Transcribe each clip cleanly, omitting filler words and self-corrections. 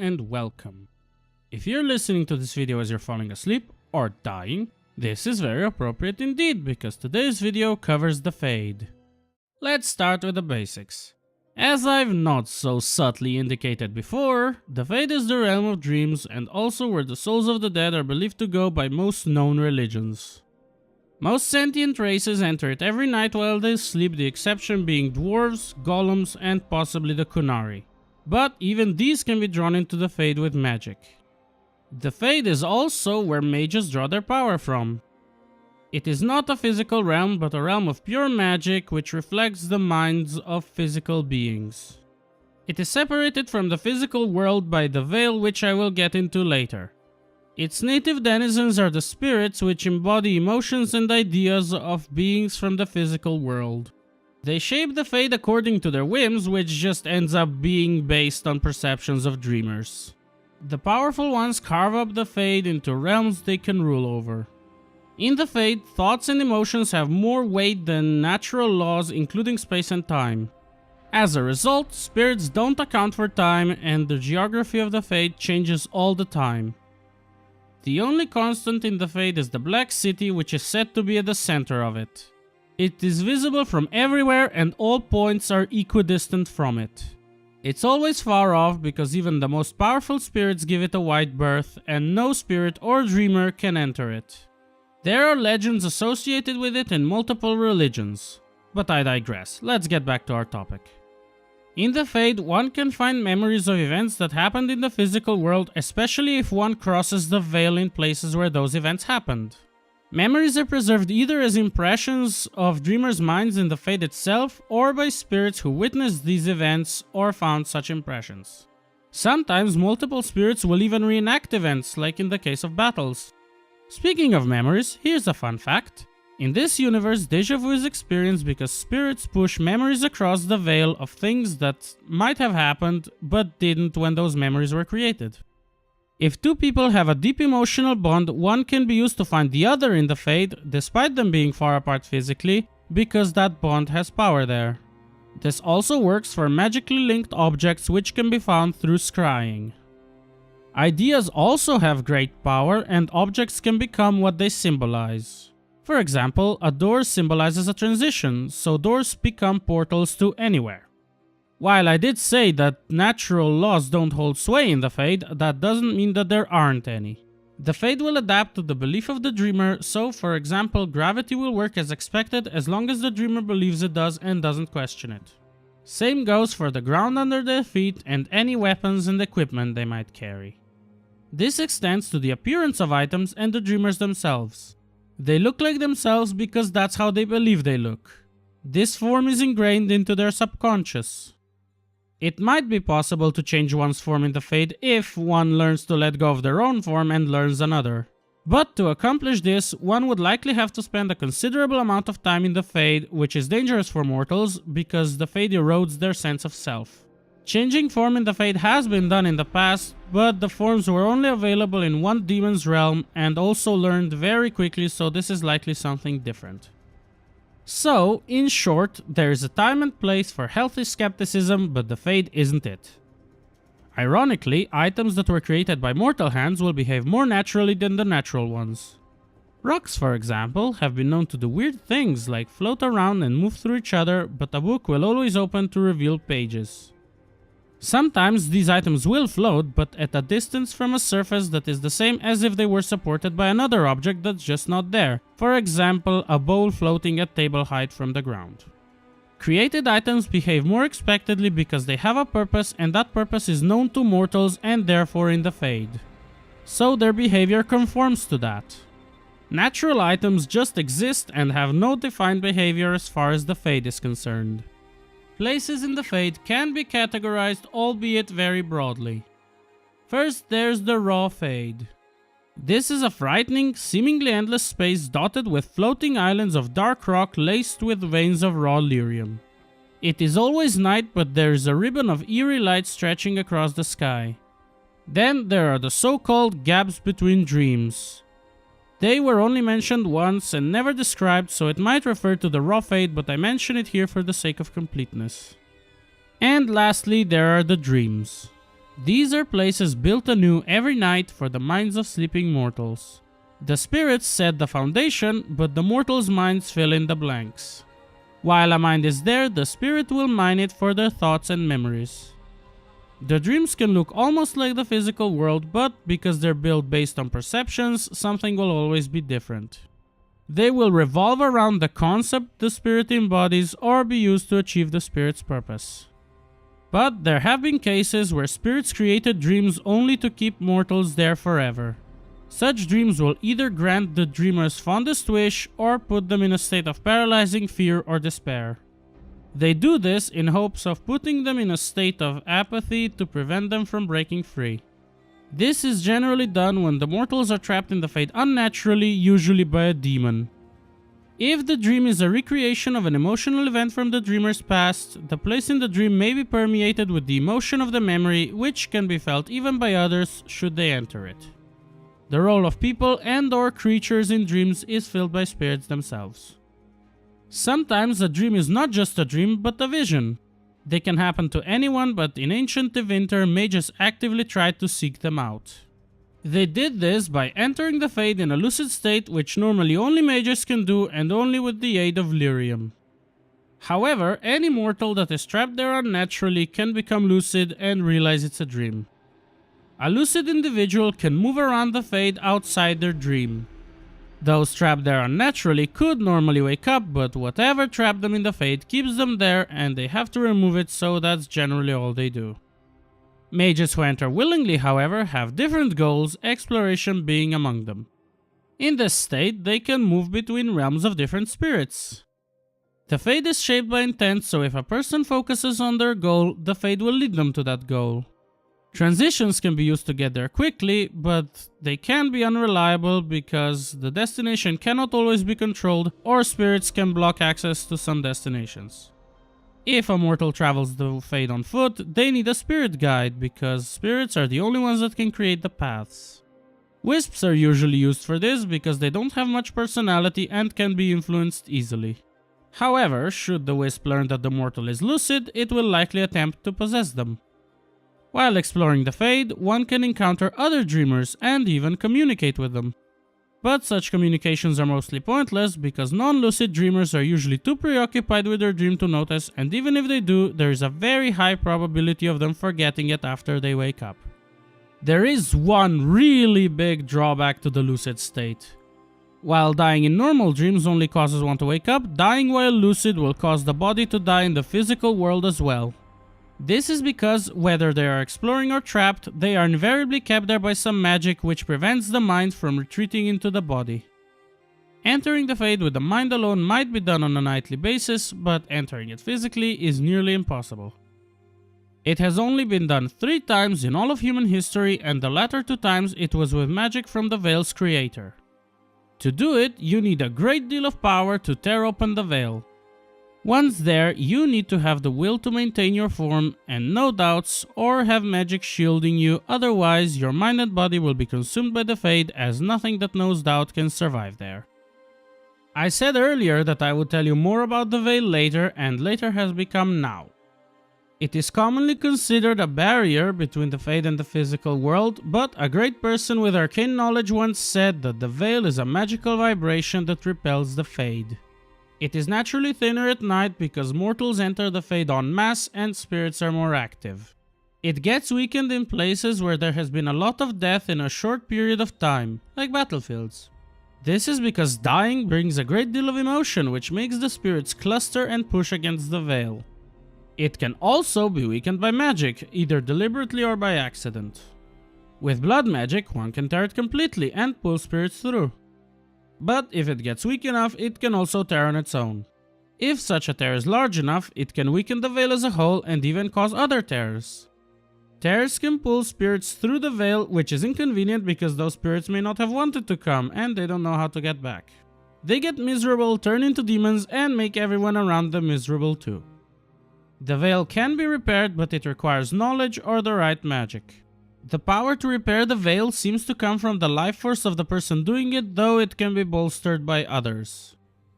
and welcome. If you're listening to this video as you're falling asleep or dying, this is very appropriate indeed because today's video covers the Fade. Let's start with the basics. As I've not so subtly indicated before, the Fade is the realm of dreams and also where the souls of the dead are believed to go by most known religions. Most sentient races enter it every night while they sleep, the exception being dwarves, golems, and possibly the Qunari. But even these can be drawn into the Fade with magic. The Fade is also where mages draw their power from. It is not a physical realm, but a realm of pure magic which reflects the minds of physical beings. It is separated from the physical world by the veil, which I will get into later. Its native denizens are the spirits which embody emotions and ideas of beings from the physical world. They shape the Fade according to their whims, which just ends up being based on perceptions of dreamers. The powerful ones carve up the Fade into realms they can rule over. In the Fade, thoughts and emotions have more weight than natural laws, including space and time. As a result, spirits don't account for time, and the geography of the Fade changes all the time. The only constant in the Fade is the Black City, which is said to be at the center of it. It is visible from everywhere and all points are equidistant from it. It's always far off because even the most powerful spirits give it a wide berth and no spirit or dreamer can enter it. There are legends associated with it in multiple religions. But I digress, let's get back to our topic. In the Fade, one can find memories of events that happened in the physical world, especially if one crosses the veil in places where those events happened. Memories are preserved either as impressions of dreamers' minds in the Fade itself or by spirits who witnessed these events or found such impressions. Sometimes multiple spirits will even reenact events, like in the case of battles. Speaking of memories, here's a fun fact. In this universe, déjà vu is experienced because spirits push memories across the veil of things that might have happened but didn't when those memories were created. If two people have a deep emotional bond, one can be used to find the other in the Fade, despite them being far apart physically, because that bond has power there. This also works for magically linked objects which can be found through scrying. Ideas also have great power and objects can become what they symbolize. For example, a door symbolizes a transition, so doors become portals to anywhere. While I did say that natural laws don't hold sway in the Fade, that doesn't mean that there aren't any. The Fade will adapt to the belief of the dreamer, so for example, gravity will work as expected as long as the dreamer believes it does and doesn't question it. Same goes for the ground under their feet and any weapons and equipment they might carry. This extends to the appearance of items and the dreamers themselves. They look like themselves because that's how they believe they look. This form is ingrained into their subconscious. It might be possible to change one's form in the Fade if one learns to let go of their own form and learns another. But to accomplish this, one would likely have to spend a considerable amount of time in the Fade, which is dangerous for mortals because the Fade erodes their sense of self. Changing form in the Fade has been done in the past, but the forms were only available in one demon's realm and also learned very quickly, so this is likely something different. So, in short, there is a time and place for healthy skepticism, but the Fade isn't it. Ironically, items that were created by mortal hands will behave more naturally than the natural ones. Rocks, for example, have been known to do weird things like float around and move through each other, but a book will always open to reveal pages. Sometimes these items will float, but at a distance from a surface that is the same as if they were supported by another object that's just not there. For example, a bowl floating at table height from the ground. Created items behave more expectedly because they have a purpose and that purpose is known to mortals and therefore in the Fade. So their behavior conforms to that. Natural items just exist and have no defined behavior as far as the Fade is concerned. Places in the Fade can be categorized, albeit very broadly. First, there's the Raw Fade. This is a frightening, seemingly endless space dotted with floating islands of dark rock laced with veins of raw lyrium. It is always night, but there is a ribbon of eerie light stretching across the sky. Then there are the so-called gaps between dreams. They were only mentioned once and never described, so it might refer to the Raw Fade, but I mention it here for the sake of completeness. And lastly, there are the dreams. These are places built anew every night for the minds of sleeping mortals. The spirits set the foundation, but the mortals' minds fill in the blanks. While a mind is there, the spirit will mine it for their thoughts and memories. The dreams can look almost like the physical world, but because they're built based on perceptions, something will always be different. They will revolve around the concept the spirit embodies or be used to achieve the spirit's purpose. But there have been cases where spirits created dreams only to keep mortals there forever. Such dreams will either grant the dreamer's fondest wish or put them in a state of paralyzing fear or despair. They do this in hopes of putting them in a state of apathy to prevent them from breaking free. This is generally done when the mortals are trapped in the fate unnaturally, usually by a demon. If the dream is a recreation of an emotional event from the dreamer's past, the place in the dream may be permeated with the emotion of the memory, which can be felt even by others should they enter it. The role of people and/or creatures in dreams is filled by spirits themselves. Sometimes a dream is not just a dream, but a vision. They can happen to anyone, but in ancient Tevinter, mages actively tried to seek them out. They did this by entering the Fade in a lucid state, which normally only mages can do and only with the aid of lyrium. However, any mortal that is trapped there unnaturally can become lucid and realize it's a dream. A lucid individual can move around the Fade outside their dream. Those trapped there unnaturally could normally wake up, but whatever trapped them in the Fade keeps them there and they have to remove it, so that's generally all they do. Mages who enter willingly, however, have different goals, exploration being among them. In this state, they can move between realms of different spirits. The Fade is shaped by intent, so if a person focuses on their goal, the Fade will lead them to that goal. Transitions can be used to get there quickly, but they can be unreliable because the destination cannot always be controlled or spirits can block access to some destinations. If a mortal travels the Fade on foot, they need a spirit guide because spirits are the only ones that can create the paths. Wisps are usually used for this because they don't have much personality and can be influenced easily. However, should the wisp learn that the mortal is lucid, it will likely attempt to possess them. While exploring the Fade, one can encounter other dreamers and even communicate with them. But such communications are mostly pointless because non-lucid dreamers are usually too preoccupied with their dream to notice, and even if they do, there is a very high probability of them forgetting it after they wake up. There is one really big drawback to the lucid state. While dying in normal dreams only causes one to wake up, dying while lucid will cause the body to die in the physical world as well. This is because, whether they are exploring or trapped, they are invariably kept there by some magic which prevents the mind from retreating into the body. Entering the Fade with the mind alone might be done on a nightly basis, but entering it physically is nearly impossible. It has only been done 3 times in all of human history, and the latter 2 times it was with magic from the Veil's creator. To do it, you need a great deal of power to tear open the Veil. Once there, you need to have the will to maintain your form and no doubts, or have magic shielding you, otherwise your mind and body will be consumed by the Fade, as nothing that knows doubt can survive there. I said earlier that I would tell you more about the Veil later, and later has become now. It is commonly considered a barrier between the Fade and the physical world, but a great person with arcane knowledge once said that the Veil is a magical vibration that repels the Fade. It is naturally thinner at night because mortals enter the Fade en masse and spirits are more active. It gets weakened in places where there has been a lot of death in a short period of time, like battlefields. This is because dying brings a great deal of emotion, which makes the spirits cluster and push against the Veil. It can also be weakened by magic, either deliberately or by accident. With blood magic, one can tear it completely and pull spirits through. But if it gets weak enough, it can also tear on its own. If such a tear is large enough, it can weaken the Veil as a whole and even cause other tears. Tears can pull spirits through the Veil, which is inconvenient because those spirits may not have wanted to come and they don't know how to get back. They get miserable, turn into demons, and make everyone around them miserable too. The Veil can be repaired, but it requires knowledge or the right magic. The power to repair the Veil seems to come from the life force of the person doing it, though it can be bolstered by others.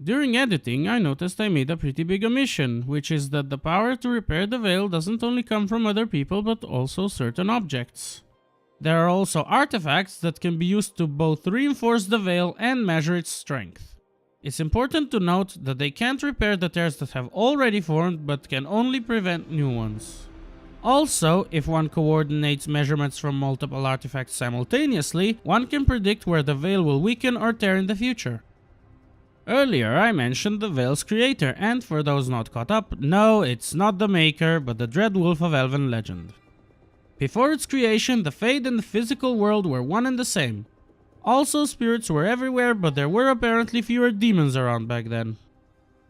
During editing, I noticed I made a pretty big omission, which is that the power to repair the veil doesn't only come from other people but also certain objects. There are also artifacts that can be used to both reinforce the veil and measure its strength. It's important to note that they can't repair the tears that have already formed but can only prevent new ones. Also, if one coordinates measurements from multiple artifacts simultaneously, one can predict where the veil will weaken or tear in the future. Earlier I mentioned the veil's creator, and for those not caught up, no, it's not the Maker, but the Dread Wolf of Elven legend. Before its creation, the Fade and the physical world were one and the same. Also, spirits were everywhere, but there were apparently fewer demons around back then.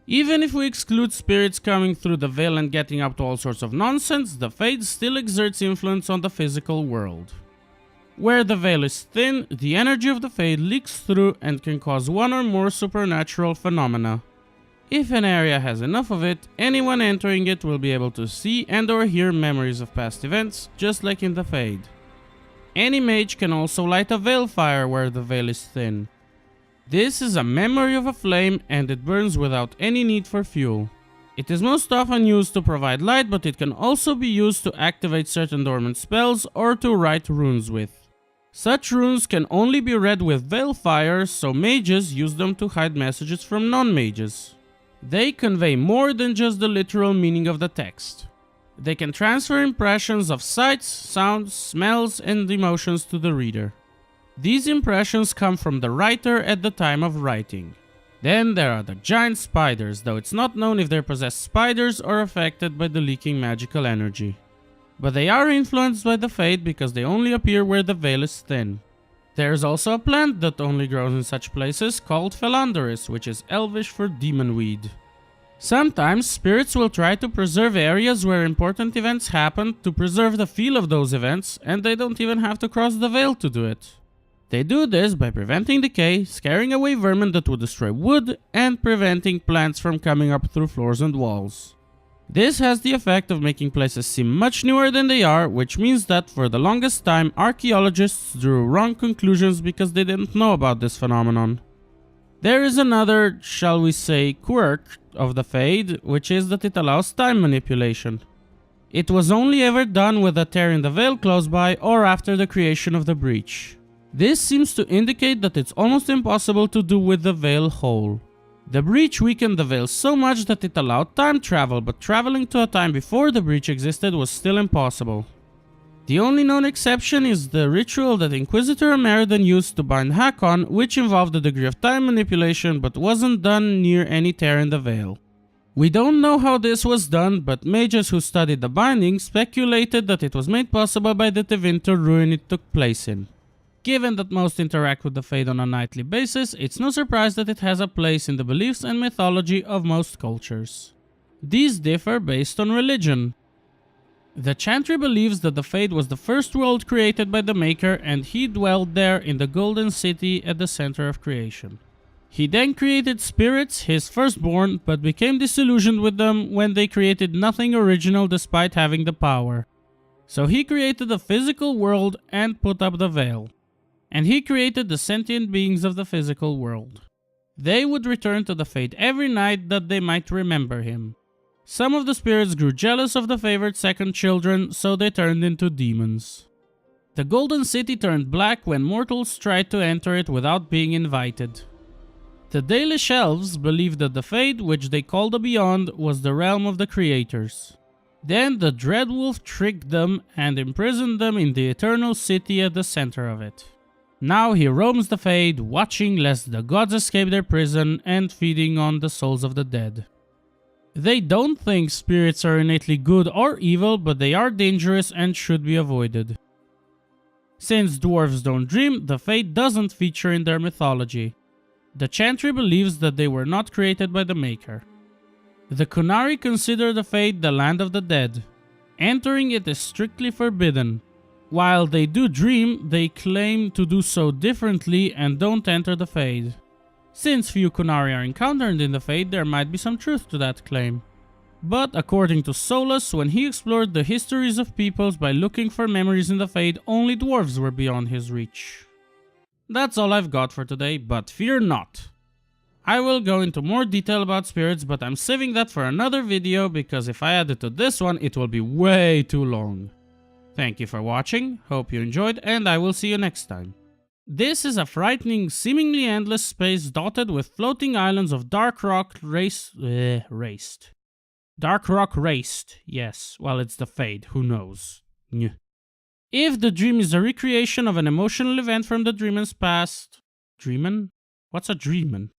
Even if we exclude spirits coming through the veil and getting up to all sorts of nonsense, the Fade still exerts influence on the physical world. Where the veil is thin, the energy of the Fade leaks through and can cause one or more supernatural phenomena. If an area has enough of it, anyone entering it will be able to see and or hear memories of past events, just like in the Fade. Any mage can also light a veil fire where the veil is thin. This is a memory of a flame and it burns without any need for fuel. It is most often used to provide light, but it can also be used to activate certain dormant spells or to write runes with. Such runes can only be read with veil fire, so mages use them to hide messages from non-mages. They convey more than just the literal meaning of the text. They can transfer impressions of sights, sounds, smells, and emotions to the reader. These impressions come from the writer at the time of writing. Then there are the giant spiders, though it's not known if they're possessed spiders or affected by the leaking magical energy. But they are influenced by the Fade because they only appear where the veil is thin. There's also a plant that only grows in such places called Felandoris, which is Elvish for demon weed. Sometimes spirits will try to preserve areas where important events happen to preserve the feel of those events, and they don't even have to cross the veil to do it. They do this by preventing decay, scaring away vermin that would destroy wood, and preventing plants from coming up through floors and walls. This has the effect of making places seem much newer than they are, which means that for the longest time archaeologists drew wrong conclusions because they didn't know about this phenomenon. There is another, shall we say, quirk of the Fade, which is that it allows time manipulation. It was only ever done with a tear in the veil close by or after the creation of the breach. This seems to indicate that it's almost impossible to do with the veil whole. The breach weakened the veil so much that it allowed time travel, but traveling to a time before the breach existed was still impossible. The only known exception is the ritual that Inquisitor Meriden used to bind Hakon, which involved a degree of time manipulation but wasn't done near any tear in the veil. We don't know how this was done, but mages who studied the binding speculated that it was made possible by the Tevinter ruin it took place in. Given that most interact with the Fade on a nightly basis, it's no surprise that it has a place in the beliefs and mythology of most cultures. These differ based on religion. The Chantry believes that the Fade was the first world created by the Maker and he dwelled there in the Golden City at the center of creation. He then created spirits, his firstborn, but became disillusioned with them when they created nothing original despite having the power. So he created a physical world and put up the veil. And he created the sentient beings of the physical world. They would return to the Fade every night that they might remember him. Some of the spirits grew jealous of the favored second children, so they turned into demons. The Golden City turned black when mortals tried to enter it without being invited. The Dalish elves believed that the Fade, which they called the Beyond, was the realm of the creators. Then the Dreadwolf tricked them and imprisoned them in the Eternal City at the center of it. Now he roams the Fade, watching lest the gods escape their prison and feeding on the souls of the dead. They don't think spirits are innately good or evil, but they are dangerous and should be avoided. Since dwarves don't dream, the Fade doesn't feature in their mythology. The Chantry believes that they were not created by the Maker. The Qunari consider the Fade the land of the dead. Entering it is strictly forbidden. While they do dream, they claim to do so differently and don't enter the Fade. Since few Qunari are encountered in the Fade, there might be some truth to that claim. But according to Solus, when he explored the histories of peoples by looking for memories in the Fade, only dwarves were beyond his reach. That's all I've got for today, but fear not. I will go into more detail about spirits, but I'm saving that for another video because if I add it to this one, it will be way too long. Thank you for watching, hope you enjoyed, and I will see you next time. This is a frightening, seemingly endless space dotted with floating islands of dark rock raced. Dark rock raced, yes, well it's the Fade, who knows. Nyeh. If the dream is a recreation of an emotional event from the dreamer's past... Dreamin'? What's a dreamin'?